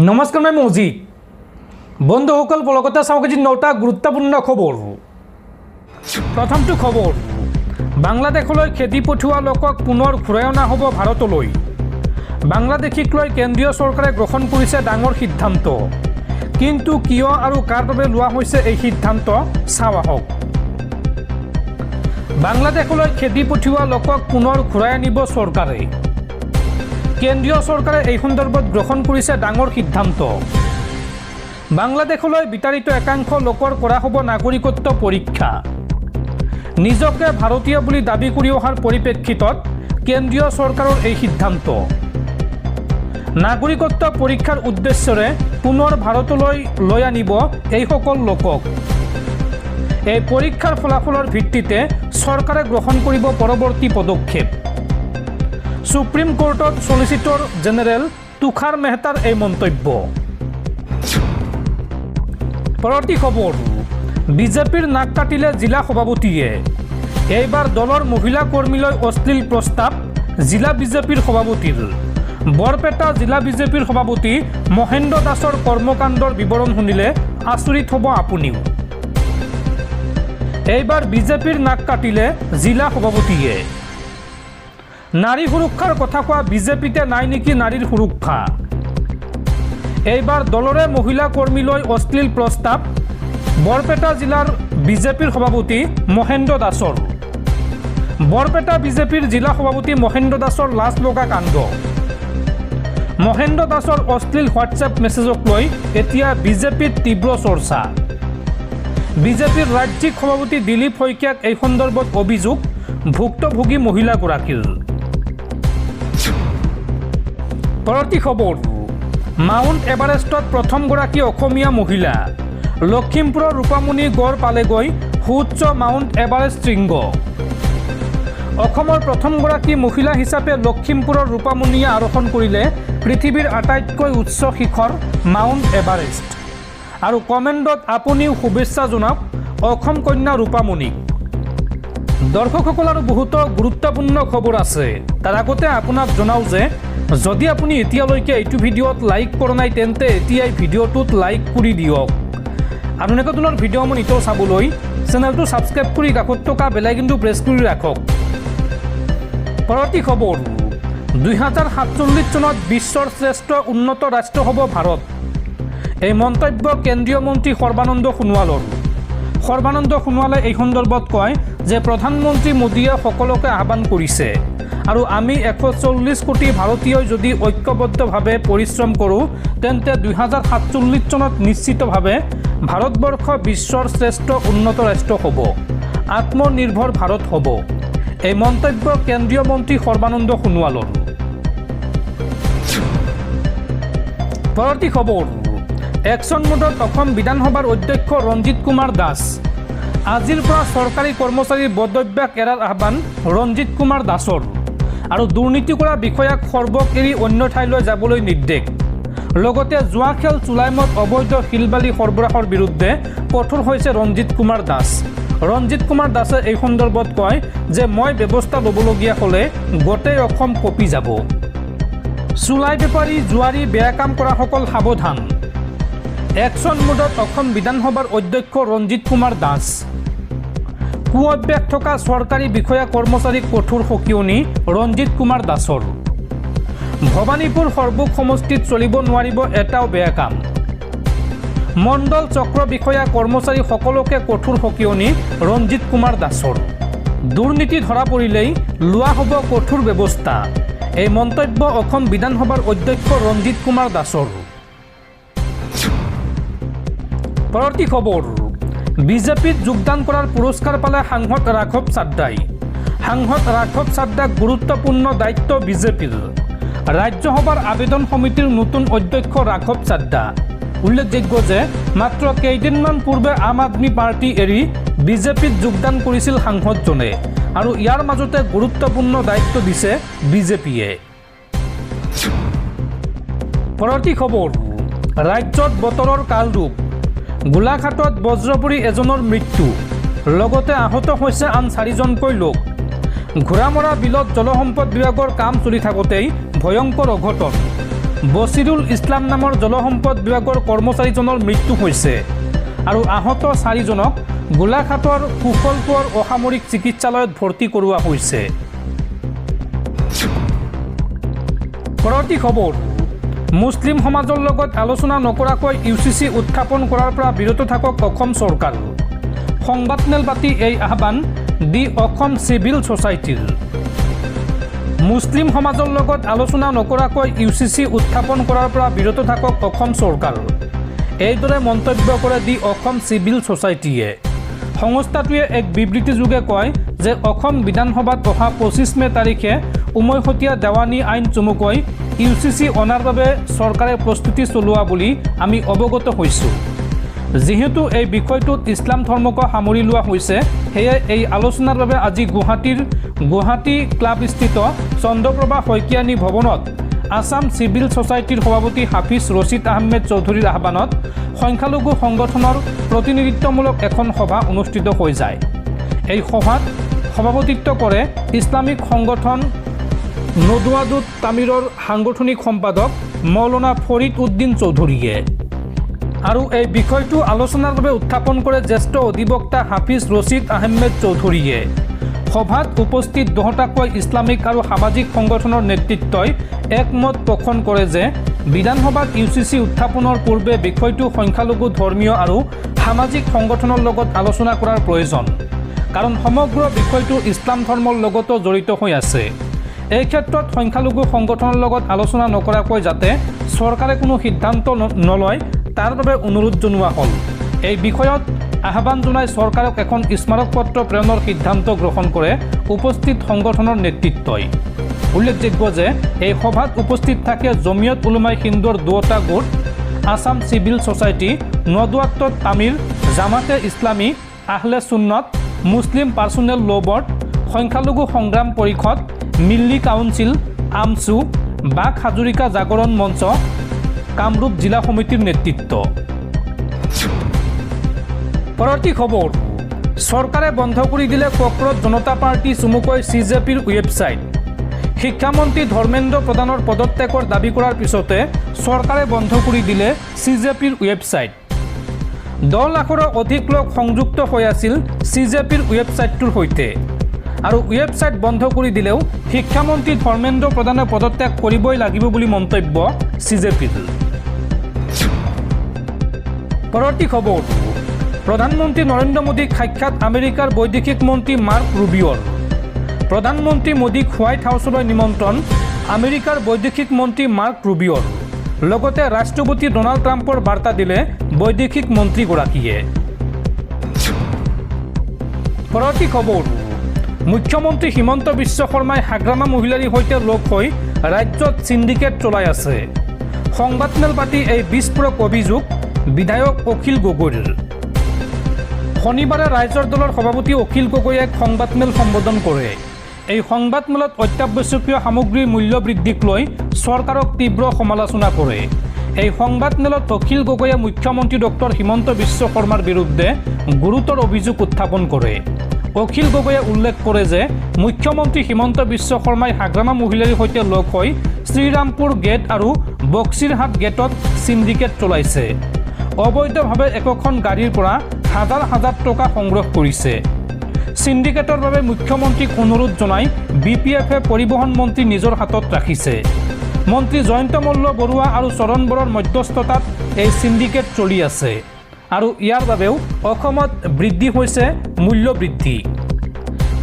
নমস্কাৰ মই মৌজিক বন্ধুসকল কলকাতা চাওক আজি 9টা গুৰুত্বপূৰ্ণ খবৰ। প্ৰথমটো খবৰ, বাংলাদেশলৈ খেদি পঠোৱা লোকক পুনৰ ঘূৰাই অনা হ'ব ভাৰতলৈ। বাংলাদেশীক লৈ কেন্দ্ৰীয় চৰকাৰে গ্ৰহণ কৰিছে ডাঙৰ সিদ্ধান্ত, কিন্তু কিয় আৰু কাৰ বাবে লোৱা হৈছে এই সিদ্ধান্ত চাওঁ আহক। বাংলাদেশলৈ খেদি পঠোৱা লোকক পুনৰ ঘূৰাই আনিব চৰকাৰে। কেন্দ্ৰীয় চৰকাৰে এই সন্দৰ্ভত গ্ৰহণ কৰিছে ডাঙৰ সিদ্ধান্ত। বাংলাদেশলৈ বিতাড়িত একাংশ লোকৰ কৰা হ'ব নাগৰিকত্ব পৰীক্ষা। নিজকে ভাৰতীয় বুলি দাবী কৰি অহাৰ পৰিপ্ৰেক্ষিতত কেন্দ্ৰীয় চৰকাৰৰ এই সিদ্ধান্ত। নাগৰিকত্ব পৰীক্ষাৰ উদ্দেশ্যৰে পুনৰ ভাৰতলৈ লৈ আনিব এইসকল লোকক। এই পৰীক্ষাৰ ফলাফলৰ ভিত্তিতে চৰকাৰে গ্ৰহণ কৰিব পৰৱৰ্তী পদক্ষেপ। সুপ্ৰিম কোৰ্টত সলিচিটৰ জেনেৰেল তুষাৰ মেহতাৰ এই মন্তব্য। পৰৱৰ্তী খবৰ, বিজেপিৰ নাক কাটিলে জিলা সভাপতিয়ে। এইবাৰ দলৰ মহিলা কৰ্মীলৈ অশ্লীল প্ৰস্তাৱ জিলা বিজেপিৰ সভাপতিৰ। বৰপেটা জিলা বিজেপিৰ সভাপতি মহেন্দ্ৰ দাসৰ কৰ্মকাণ্ডৰ বিৱৰণ শুনিলে আচৰিত হ'ব আপুনিও। এইবাৰ বিজেপিৰ নাক কাটিলে জিলা সভাপতিয়ে। নাৰী সুৰক্ষাৰ কথা কোৱা বিজেপিতে নাই নেকি নাৰীৰ সুৰক্ষা? এইবাৰ দলৰে মহিলা কৰ্মীলৈ অশ্লীল প্ৰস্তাৱ বৰপেটা জিলাৰ বিজেপিৰ সভাপতি মহেন্দ্ৰ দাসৰ। বৰপেটা বিজেপিৰ জিলা সভাপতি মহেন্দ্ৰ দাসৰ লাজ লগা কাণ্ড। মহেন্দ্ৰ দাসৰ অশ্লীল হোৱাটছএপ মেছেজক লৈ এতিয়া বিজেপিত তীব্ৰ চৰ্চা। বিজেপিৰ ৰাজ্যিক সভাপতি দিলীপ শইকীয়াক এই সন্দৰ্ভত অভিযোগ ভুক্তভোগী মহিলাগৰাকীৰ। পৰৱৰ্তী খবৰ, মাউণ্ট এভাৰেষ্টত প্ৰথমগৰাকী অসমীয়া মহিলা। লখিমপুৰৰ ৰূপামণি গড় পালেগৈ সুউচ্চ মাউণ্ট এভাৰেষ্ট শৃংগ। অসমৰ প্ৰথমগৰাকী মহিলা হিচাপে লখিমপুৰৰ ৰূপামণিয়ে আৰোহণ কৰিলে পৃথিৱীৰ আটাইতকৈ উচ্চ শিখৰ মাউণ্ট এভাৰেষ্ট। আৰু কমেণ্টত আপুনিও শুভেচ্ছা জনাওক অসম কন্যা ৰূপামণিক। দৰ্শকসকল আৰু বহুতো গুৰুত্বপূৰ্ণ খবৰ আছে। তাৰ আগতে আপোনাক জনাওঁ যে যদি আপুনি এতিয়ালৈকে এইটো ভিডিঅ'ত লাইক কৰা নাই তেন্তে এতিয়াই ভিডিঅ'টোত লাইক কৰি দিয়ক। আৰু এনেকুৱা ধৰণৰ ভিডিঅ' মই নিতৌ চাবলৈ চেনেলটো ছাবস্ক্ৰাইব কৰি কাষত থকা বেল আইকনটো প্ৰেছ কৰি ৰাখক। পৰৱৰ্তী খবৰ, 2047 চনত বিশ্বৰ শ্ৰেষ্ঠ উন্নত ৰাষ্ট্ৰ হ'ব ভাৰত। এই মন্তব্য কেন্দ্ৰীয় মন্ত্ৰী সৰ্বানন্দ সোণোৱালৰ। সৰ্বানন্দ সোণোৱালে এই সন্দৰ্ভত কয় যে প্ৰধানমন্ত্ৰী মোদীয়ে সকলোকে আহ্বান কৰিছে আৰু আমি 140 কোটি ভাৰতীয়ই যদি ঐক্যবদ্ধভাৱে পৰিশ্ৰম কৰোঁ তেন্তে 2047 চনত নিশ্চিতভাৱে ভাৰতবৰ্ষ বিশ্বৰ শ্ৰেষ্ঠ উন্নত ৰাষ্ট্ৰ হ'ব, আত্মনিৰ্ভৰ ভাৰত হ'ব। এই মন্তব্য কেন্দ্ৰীয় মন্ত্ৰী সৰ্বানন্দ সোণোৱালৰ। পৰৱৰ্তী খবৰ, একশ্যন মোডত অসম বিধানসভাৰ অধ্যক্ষ ৰঞ্জিত কুমাৰ দাস। আজিৰ পৰা চৰকাৰী কৰ্মচাৰীৰ বদভ্যাস এৰাৰ আহ্বান ৰঞ্জিত কুমাৰ দাসৰ। আৰু দুৰ্নীতি কৰা বিষয়াক সৰ্বক এৰি অন্য ঠাইলৈ যাবলৈ নিৰ্দেশ। লগতে জুৱা খেল চুলাইমত অবৈধ শিলবালি সৰবৰাহৰ বিৰুদ্ধে কঠোৰ হৈছে ৰঞ্জিত কুমাৰ দাস। ৰঞ্জিত কুমাৰ দাসে এই সন্দৰ্ভত কয় যে মই ব্যৱস্থা ল'বলগীয়া হ'লে গোটেই অসম কঁপি যাব। চুলাই বেপাৰী জুৱাৰী বেয়া কাম কৰাসকল সাৱধান। একশ্যন মোডত অসম বিধানসভাৰ অধ্যক্ষ ৰঞ্জিত কুমাৰ দাস। কুঅভ্যাস থকা চৰকাৰী বিষয়া কৰ্মচাৰীক কঠোৰ সকিয়নি ৰঞ্জিত কুমাৰ দাসৰ। ভৱানীপুৰ সৰ্বুক সমষ্টিত চলিব নোৱাৰিব এটাও বেয়া কাম। মণ্ডল চক্ৰ বিষয়া কৰ্মচাৰী সকলোকে কঠোৰ সকিয়নি ৰঞ্জিত কুমাৰ দাসৰ। দুৰ্নীতি ধৰা পৰিলেই লোৱা হ'ব কঠোৰ ব্যৱস্থা। এই মন্তব্য অসম বিধানসভাৰ অধ্যক্ষ ৰঞ্জিত কুমাৰ দাসৰ। পৰৱৰ্তী খবৰ, বিজেপিত যোগদান কৰাৰ পুৰস্কাৰ পালে সাংসদ ৰাঘৱ চাদ্দাই। সাংসদ ৰাঘৱ চাদ্দাক গুৰুত্বপূৰ্ণ দায়িত্ব বিজেপিৰ। ৰাজ্যসভাৰ আবেদন সমিতিৰ নতুন অধ্যক্ষ ৰাঘৱ চাদ্দা। উল্লেখযোগ্য যে মাত্ৰ কেইদিনমান পূৰ্বে আম আদমি পাৰ্টি এৰি বিজেপিত যোগদান কৰিছিল সাংসদজনে আৰু ইয়াৰ মাজতে গুৰুত্বপূৰ্ণ দায়িত্ব দিছে বিজেপিয়ে। পৰৱৰ্তী খবৰ, ৰাজ্যত বতৰৰ কালৰূপ। গোলাঘাটত বজ্ৰ পৰি এজনৰ মৃত্যু, লগতে আহত হৈছে আন 4জনকৈ লোক। ঘোঁৰামৰা বিলত জলসম্পদ বিভাগৰ কাম চলি থাকোঁতেই ভয়ংকৰ অঘটন। বছিৰুল ইছলাম নামৰ জলসম্পদ বিভাগৰ কৰ্মচাৰীজনৰ মৃত্যু হৈছে আৰু আহত 4জনক গোলাঘাটৰ কুশলপুৰ অসামৰিক চিকিৎসালয়ত ভৰ্তি কৰোৱা হৈছে। পৰৱৰ্তী খবৰ, মুছলিম সমাজৰ লগত আলোচনা নকৰাকৈ UCC উত্থাপন কৰাৰ পৰা বিৰত থাকক অসম চৰকাৰ। সংবাদমেল পাতি এই আহ্বান দি অসম চিভিল ছ'চাইটিৰ। মুছলিম সমাজৰ লগত আলোচনা নকৰাকৈ UCC উত্থাপন কৰাৰ পৰা বিৰত থাকক অসম চৰকাৰ। এইদৰে মন্তব্য কৰে দি অসম চিভিল ছ'চাইটিয়ে। সংস্থাটোৱে এক বিবৃতিযোগে কয় যে অসম বিধানসভাত অহা 25 মে তাৰিখে উমৈহতীয়া দেৱানী আইন চমুকৈ UCC অনাৰ বাবে চৰকাৰে প্ৰস্তুতি চলোৱা বুলি আমি অৱগত হৈছোঁ। যিহেতু এই বিষয়টোত ইছলাম ধৰ্মক সামৰি লোৱা হৈছে, সেয়ে এই আলোচনাৰ বাবে আজি গুৱাহাটী ক্লাবস্থিত চন্দ্ৰপ্ৰভা শইকীয়ানী ভৱনত আছাম চিভিল ছ'চাইটিৰ সভাপতি হাফিজ ৰছিদ আহমেদ চৌধুৰীৰ আহ্বানত সংখ্যালঘু সংগঠনৰ প্ৰতিনিধিত্বমূলক এখন সভা অনুষ্ঠিত হৈ যায়। এই সভাত সভাপতিত্ব কৰে ইছলামিক সংগঠন নদৱাদুত তামিৰৰ সাংগঠনিক সম্পাদক মৌলানা ফৰিদ উদ্দিন চৌধুৰীয়ে। আৰু এই বিষয়টো আলোচনাৰ বাবে উত্থাপন কৰে জ্যেষ্ঠ অধিবক্তা হাফিজ ৰছিদ আহমেদ চৌধুৰীয়ে। সভাত উপস্থিত 10টাকৈ ইছলামিক আৰু সামাজিক সংগঠনৰ নেতৃত্বই একমত পোষণ কৰে যে বিধানসভাত UCC উত্থাপনৰ পূৰ্বে বিষয়টো সংখ্যালঘু ধৰ্মীয় আৰু সামাজিক সংগঠনৰ লগত আলোচনা কৰাৰ প্ৰয়োজন, কাৰণ সমগ্ৰ বিষয়টো ইছলাম ধৰ্মৰ লগতো জড়িত হৈ আছে। এই ক্ষেত্ৰত সংখ্যালঘু সংগঠনৰ লগত আলোচনা নকৰাকৈ যাতে চৰকাৰে কোনো সিদ্ধান্ত নলয় তাৰ বাবে অনুৰোধ জনোৱা হ'ল। এই বিষয়ত আহ্বান জনাই চৰকাৰক এখন স্মাৰকপত্ৰ প্ৰেৰণৰ সিদ্ধান্ত গ্ৰহণ কৰে উপস্থিত সংগঠনৰ নেতৃত্বই। উল্লেখযোগ্য যে এই সভাত উপস্থিত থাকে জমিয়ত উলমাই হিন্দৰ 2টা গোট, আছাম চিভিল ছ'চাইটি, নদৱাত তামিৰ, জামাতে ইছলামী, আহলে সুন্নত, মুছলিম পাৰ্চনেল ল' বৰ্ড, সংখ্যালঘু সংগ্ৰাম পৰিষদ, মিল্লী কাউন্সিল, আমছু, বাক হাজৰিকা জাগৰণ মঞ্চ, কামৰূপ জিলা সমিতিৰ নেতৃত্ব। পৰৱৰ্তী খবৰ, চৰকাৰে বন্ধ কৰি দিলে কক্ৰজ জনতা পাৰ্টি চমুকৈ CJPৰ ৱেবছাইট। শিক্ষামন্ত্ৰী ধৰ্মেন্দ্ৰ প্ৰধানৰ পদত্যাগৰ দাবী কৰাৰ পিছতে চৰকাৰে বন্ধ কৰি দিলে CJPৰ ৱেবছাইট। 10 লাখৰো অধিক লোক সংযুক্ত হৈ আছিল CJPৰ ৱেবছাইটটোৰ সৈতে, আৰু ৱেবছাইট বন্ধ কৰি দিলেও শিক্ষামন্ত্ৰী ধৰ্মেন্দ্ৰ প্ৰধানে পদত্যাগ কৰিবই লাগিব বুলি মন্তব্য CJPৰ। পৰৱৰ্তী খবৰ, প্ৰধানমন্ত্ৰী নৰেন্দ্ৰ মোদীক সাক্ষাৎ আমেৰিকাৰ বৈদেশিক মন্ত্ৰী মাৰ্ক ৰুবিঅ'ৰ। প্ৰধানমন্ত্ৰী মোদীক হোৱাইট হাউচলৈ নিমন্ত্ৰণ আমেৰিকাৰ বৈদেশিক মন্ত্ৰী মাৰ্ক ৰুবিঅ'ৰ। লগতে ৰাষ্ট্ৰপতি ডনাল্ড ট্ৰাম্পৰ বাৰ্তা দিলে বৈদেশিক মন্ত্ৰীগৰাকীয়ে। পৰৱৰ্তী খবৰ, মুখ্যমন্ত্ৰী হিমন্ত বিশ্ব শৰ্মাই হাগ্ৰামা মহিলাৰ সৈতে লগ হৈ ৰাজ্যত চিণ্ডিকেট চলাই আছে। সংবাদমেল পাতি এই বিস্ফোৰক অভিযোগ বিধায়ক অখিল গগৈৰ। শনিবাৰে ৰাইজৰ দলৰ সভাপতি অখিল গগৈয়ে এক সংবাদমেল সম্বোধন কৰে। এই সংবাদমেলত অত্যাৱশ্যকীয় সামগ্ৰীৰ মূল্য বৃদ্ধিক লৈ চৰকাৰক তীব্ৰ সমালোচনা কৰে। এই সংবাদমেলত অখিল গগৈয়ে মুখ্যমন্ত্ৰী ডক্টৰ হিমন্ত বিশ্ব শৰ্মাৰ বিৰুদ্ধে গুৰুতৰ অভিযোগ উত্থাপন কৰে। অখিল গগৈয়ে উল্লেখ কৰে যে মুখ্যমন্ত্ৰী হিমন্ত বিশ্ব শৰ্মাই হাগ্ৰামা মহিলাৰ সৈতে লগ হৈ শ্ৰীৰামপুৰ গেট আৰু বক্সিৰহাট গেটত চিণ্ডিকেট চলাইছে। অবৈধভাৱে একোখন গাড়ীৰ পৰা হাজাৰ হাজাৰ টকা সংগ্ৰহ কৰিছে। চিণ্ডিকেটৰ বাবে মুখ্যমন্ত্ৰীক অনুৰোধ জনাই BPFে পৰিবহণ মন্ত্ৰী নিজৰ হাতত ৰাখিছে। মন্ত্ৰী জয়ন্ত মল্ল বৰুৱা আৰু চৰণ বৰৰ মধ্যস্থতাত এই চিণ্ডিকেট চলি আছে, আৰু ইয়াৰ বাবেও অসমত বৃদ্ধি হৈছে মূল্য বৃদ্ধি।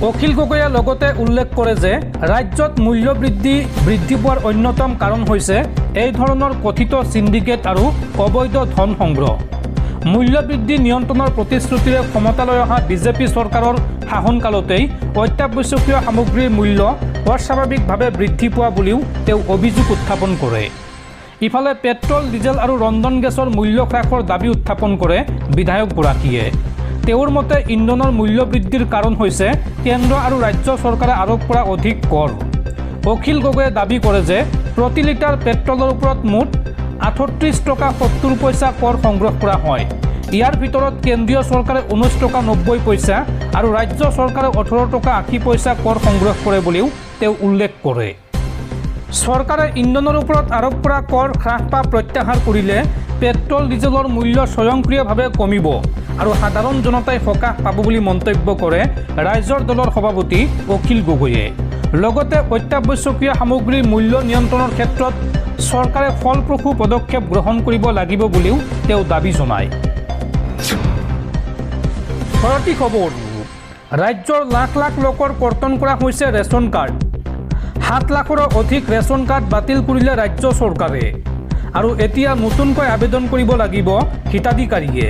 অখিল গগৈয়ে লগতে উল্লেখ কৰে যে ৰাজ্যত মূল্য বৃদ্ধি পোৱাৰ অন্যতম কাৰণ হৈছে এই ধৰণৰ কথিত চিণ্ডিকেট আৰু অবৈধ ধন সংগ্ৰহ। মূল্য বৃদ্ধি নিয়ন্ত্ৰণৰ প্ৰতিশ্ৰুতিৰে ক্ষমতালৈ অহা বিজেপি চৰকাৰৰ শাসনকালতেই অত্যাৱশ্যকীয় সামগ্ৰীৰ মূল্য অস্বাভাৱিকভাৱে বৃদ্ধি পোৱা বুলিও তেওঁ অভিযোগ উত্থাপন কৰে। ইফালে পেট্ৰল, ডিজেল আৰু ৰন্ধন গেছৰ মূল্য হ্ৰাসৰ দাবী উত্থাপন কৰে বিধায়কগৰাকীয়ে। তেওঁৰ মতে ইন্ধনৰ মূল্য বৃদ্ধিৰ কাৰণ হৈছে কেন্দ্ৰ আৰু ৰাজ্য চৰকাৰে আৰোপ কৰা অধিক কৰ। অখিল গগৈয়ে দাবী কৰে যে প্ৰতি লিটাৰ পেট্ৰলৰ ওপৰত মুঠ 38 টকা 70 পইচা কৰ সংগ্ৰহ কৰা হয়। ইয়াৰ ভিতৰত কেন্দ্ৰীয় চৰকাৰে 19 টকা 90 পইচা আৰু ৰাজ্য চৰকাৰে 18 টকা 80 পইচা কৰ সংগ্ৰহ কৰে বুলিও তেওঁ উল্লেখ কৰে। চৰকাৰে ইন্ধনৰ ওপৰত আৰোপ কৰা কৰ হ্ৰাস বা প্ৰত্যাহাৰ কৰিলে পেট্ৰল ডিজেলৰ মূল্য স্বয়ংক্ৰিয়ভাৱে কমিব আৰু সাধাৰণ জনতাই সকাহ পাব বুলি মন্তব্য কৰে ৰাইজৰ দলৰ সভাপতি অখিল গগৈয়ে। লগতে অত্যাৱশ্যকীয় সামগ্ৰীৰ মূল্য নিয়ন্ত্ৰণৰ ক্ষেত্ৰত চৰকাৰে ফলপ্ৰসূ পদক্ষেপ গ্ৰহণ কৰিব লাগিব বুলিও তেওঁ দাবী জনায়। পৰৱৰ্তী খবৰ, ৰাজ্যৰ লাখ লাখ লোকৰ কৰ্তন কৰা হৈছে ৰেচন কাৰ্ড। 7 লাখৰো অধিক ৰেচন কাৰ্ড বাতিল কৰিলে ৰাজ্য চৰকাৰে আৰু এতিয়া নতুনকৈ আবেদন কৰিব লাগিব হিতাধিকাৰীয়ে।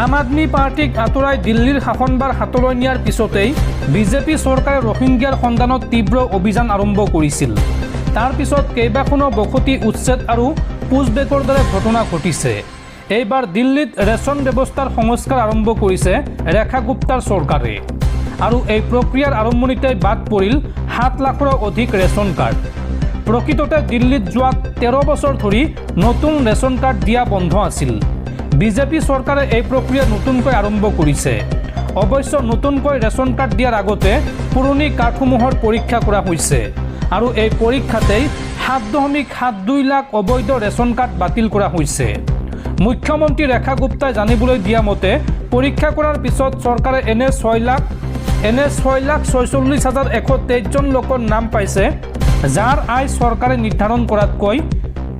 আম আদমি পাৰ্টিক আঁতৰাই দিল্লীৰ শাসনভাৰ হাতলৈ নিয়াৰ পিছতেই বিজেপি চৰকাৰে ৰোহিংগিয়াৰ সন্ধানত তীব্ৰ অভিযান আৰম্ভ কৰিছিল। তাৰ পিছত কেইবাখনো বসতি উচ্ছেদ আৰু পুছবেকৰ দৰে ঘটনা ঘটিছে। এইবাৰ দিল্লীত ৰেচন ব্যৱস্থাৰ সংস্কাৰ আৰম্ভ কৰিছে ৰেখা গুপ্তাৰ চৰকাৰে আৰু এই প্ৰক্ৰিয়াৰ আৰম্ভণিতে বাদ পৰিল 7 লাখৰো অধিক ৰেচন কাৰ্ড। প্ৰকৃততে দিল্লীত যোৱা 13 বছৰ ধৰি নতুন ৰেচন কাৰ্ড দিয়া বন্ধ আছিল। বিজেপি চৰকাৰে এই প্ৰক্ৰিয়া নতুনকৈ আৰম্ভ কৰিছে। অৱশ্য নতুনকৈ ৰেচন কাৰ্ড দিয়াৰ আগতে পুৰণি কাৰ্ডসমূহৰ পৰীক্ষা কৰা হৈছে আৰু এই পৰীক্ষাতেই 7.72 লাখ অবৈধ ৰেচন কাৰ্ড বাতিল কৰা হৈছে। মুখ্যমন্ত্ৰী ৰেখা গুপ্তাই জানিবলৈ দিয়া মতে পৰীক্ষা কৰাৰ পিছত চৰকাৰে এনে 6,46,123 জন লোকৰ নাম পাইছে, যাৰ আয় চৰকাৰে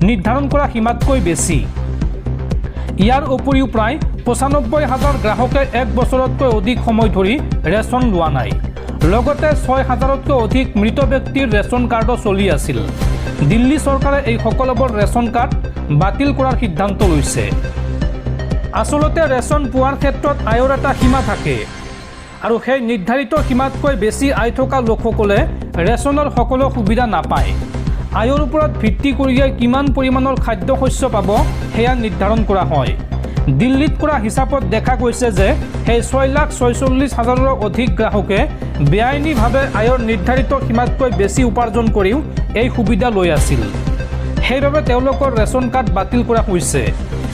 নিৰ্ধাৰণ কৰা সীমাতকৈ বেছি। ইয়াৰ উপৰিও প্ৰায় 95,000 গ্ৰাহকে 1 বছৰতকৈ অধিক সময় ধৰি ৰেচন লোৱা নাই। লগতে 6,000তকৈ অধিক মৃত ব্যক্তিৰ ৰেচন কাৰ্ডো চলি আছিল। দিল্লী চৰকাৰে এই সকলোবোৰ ৰেচন কাৰ্ড বাতিল কৰাৰ সিদ্ধান্ত লৈছে। আচলতে ৰেচন পোৱাৰ ক্ষেত্ৰত আয়ৰ এটা সীমা থাকে আৰু সেই নিৰ্ধাৰিত সীমাতকৈ বেছি আয় থকা লোকসকলে ৰেচনৰ সকলো সুবিধা নাপায়। আয়ৰ ওপৰত ভিত্তি কৰিয়ে কিমান পৰিমাণৰ খাদ্যশস্য পাব সেয়া নিৰ্ধাৰণ কৰা হয়। দিল্লীত কৰা হিচাপত দেখা গৈছে যে সেই 6,46,000ৰো অধিক গ্ৰাহকে বেআইনীভাৱে আয়ৰ নিৰ্ধাৰিত সীমাতকৈ বেছি উপাৰ্জন কৰিও এই সুবিধা লৈ আছিল। সেইবাবে তেওঁলোকৰ ৰেচন কাৰ্ড বাতিল কৰা হৈছে।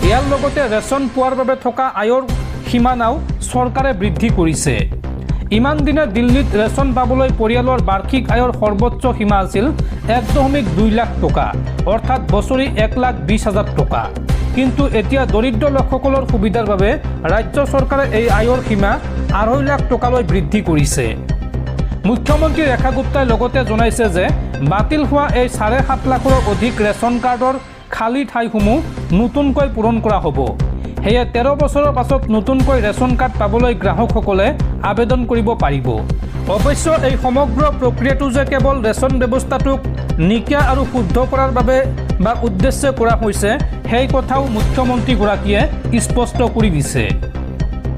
ইয়াৰ লগতে ৰেচন পোৱাৰ বাবে থকা আয়ৰ সীমানাও চৰকাৰে বৃদ্ধি কৰিছে। ইমান দিনে দিল্লীত ৰেচন পাবলৈ পৰিয়ালৰ বাৰ্ষিক আয়ৰ সৰ্বোচ্চ সীমা আছিল 1.2 লাখ টকা, অৰ্থাৎ বছৰি 1,20,000 টকা। কিন্তু এতিয়া দৰিদ্ৰ লোকসকলৰ সুবিধাৰ বাবে ৰাজ্য চৰকাৰে এই আয়ৰ সীমা 2.5 লাখ টকালৈ বৃদ্ধি কৰিছে। মুখ্যমন্ত্ৰী ৰেখা গুপ্তাই লগতে জনাইছে যে বাতিল হোৱা এই 7.5 লাখৰো অধিক ৰেচন কাৰ্ডৰ খালী ঠাইসমূহ নতুনকৈ পূৰণ কৰা হ'ব। সেয়ে 13 বছৰৰ পাছত নতুনকৈ ৰেচন কাৰ্ড পাবলৈ গ্ৰাহকসকলে আবেদন কৰিব পাৰিব। অৱশ্য এই সমগ্ৰ প্ৰক্ৰিয়াটো যে কেৱল ৰেচন ব্যৱস্থাটোক নিকা আৰু শুদ্ধ কৰাৰ বাবে বা উদ্দেশ্যে কৰা হৈছে সেই কথাও মুখ্যমন্ত্ৰীগৰাকীয়ে স্পষ্ট কৰি দিছে।